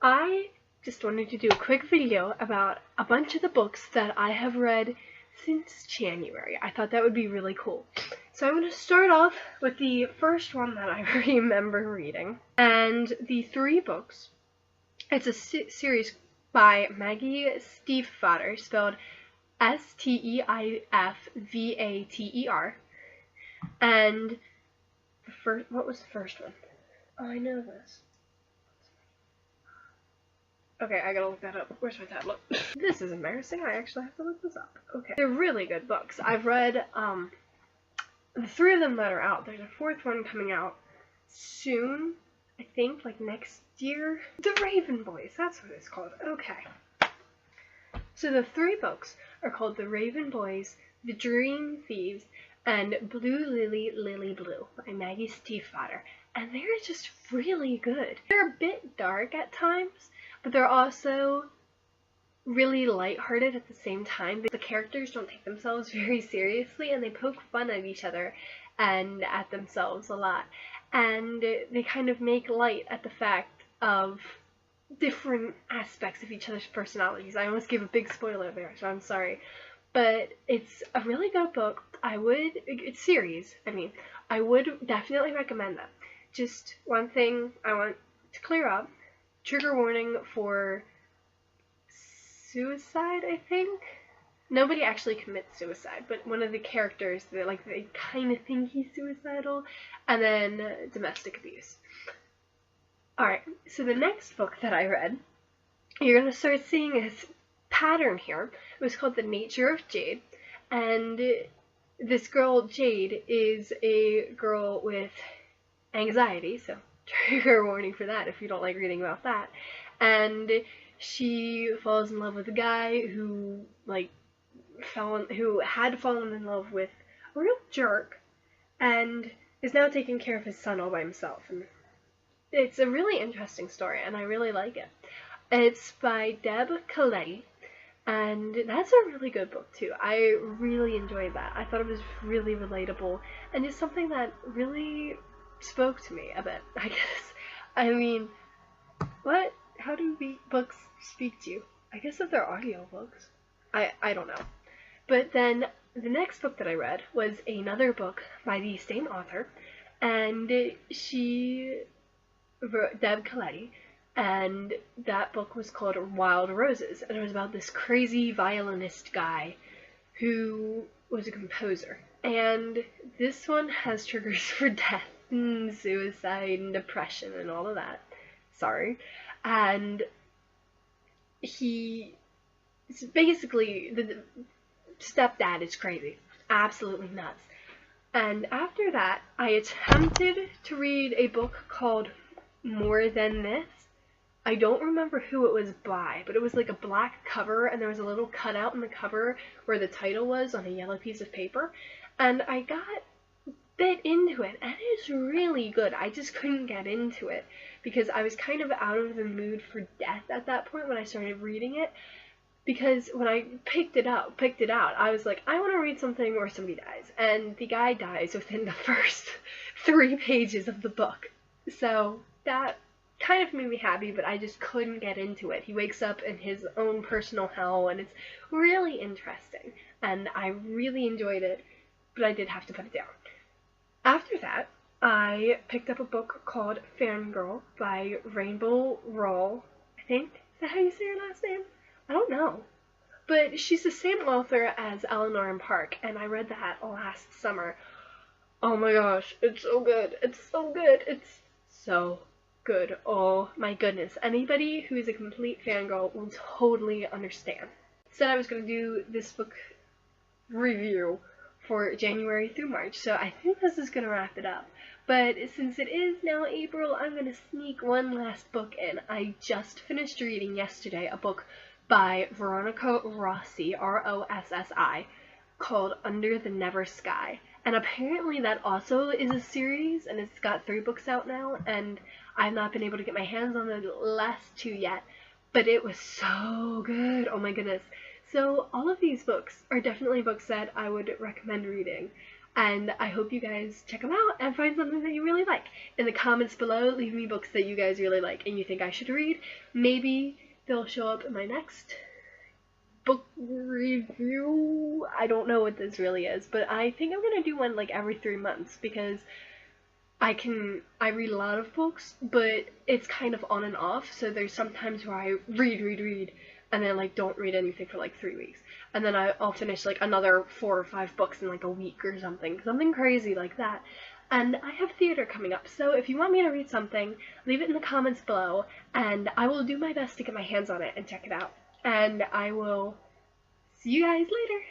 I just wanted to do a quick video about a bunch of the books that I have read since January. I thought that would be really cool. So I'm going to start off with the first one that I remember reading. And the three books, it's a series by Maggie Stiefvater, spelled Steifvater. And the first, what was the first one? Oh, I know this. Okay, I gotta look that up. Where's my tablet? This is embarrassing. I actually have to look this up. Okay. They're really good books. I've read, the three of them that are out. There's a fourth one coming out soon. I think, like next year. The Raven Boys. That's what it's called. Okay. So the three books are called The Raven Boys, The Dream Thieves, and Blue Lily, Lily Blue by Maggie Stiefvater. And they're just really good. They're a bit dark at times, but they're also really lighthearted at the same time. The characters don't take themselves very seriously, and they poke fun at each other and at themselves a lot. And they kind of make light at the fact of different aspects of each other's personalities. I almost gave a big spoiler there, so I'm sorry. But it's a really good book. It's series, I would definitely recommend them. Just one thing I want to clear up. Trigger warning for suicide, I think. Nobody actually commits suicide, but one of the characters, they kind of think he's suicidal, and then domestic abuse. Alright, so the next book that I read, you're going to start seeing a pattern here. It was called The Nature of Jade, and this girl, Jade, is a girl with anxiety, so trigger warning for that if you don't like reading about that. And she falls in love with a guy who had fallen in love with a real jerk and is now taking care of his son all by himself. And it's a really interesting story, and I really like it. It's by Deb Coletti, and that's a really good book too. I really enjoyed that. I thought it was really relatable and just something that really spoke to me a bit, I guess. How do books speak to you? I guess if they're audiobooks. I don't know. But then the next book that I read was another book by the same author, and she wrote Deb Coletti, and that book was called Wild Roses, and it was about this crazy violinist guy who was a composer. And this one has triggers for death and suicide and depression and all of that. Sorry. And basically, the stepdad is crazy. Absolutely nuts. And after that, I attempted to read a book called More Than This. I don't remember who it was by, but it was like a black cover, and there was a little cutout in the cover where the title was on a yellow piece of paper. And I got bit into it, and it's really good. I just couldn't get into it because I was kind of out of the mood for death at that point when I started reading it, because when I picked it out, I was like, I want to read something where somebody dies, and the guy dies within the first 3 pages of the book. So that kind of made me happy, but I just couldn't get into it. He wakes up in his own personal hell, and it's really interesting, and I really enjoyed it, but I did have to put it down. After that, I picked up a book called Fangirl by Rainbow Rowell, I think. Is that how you say her last name? I don't know. But she's the same author as Eleanor and Park, and I read that last summer. Oh my gosh, it's so good. It's so good. It's so good. Oh my goodness. Anybody who's a complete fangirl will totally understand. Said I was going to do this book review for January through March, so I think this is going to wrap it up. But since it is now April, I'm going to sneak one last book in. I just finished reading yesterday a book by Veronica Rossi, R-O-S-S-I, called Under the Never Sky. And apparently that also is a series, and it's got 3 books out now, and I've not been able to get my hands on the last 2 yet. But it was so good. Oh my goodness. So all of these books are definitely books that I would recommend reading. And I hope you guys check them out and find something that you really like. In the comments below, leave me books that you guys really like and you think I should read. Maybe they'll show up in my next book review. I don't know what this really is, but I think I'm gonna do one like every 3 months, because I read a lot of books, but it's kind of on and off. So there's sometimes where I read, and then like don't read anything for like 3 weeks, and then I'll finish like another 4 or 5 books in like a week or something crazy like that. And I have theater coming up, so if you want me to read something, leave it in the comments below, and I will do my best to get my hands on it and check it out. And I will see you guys later.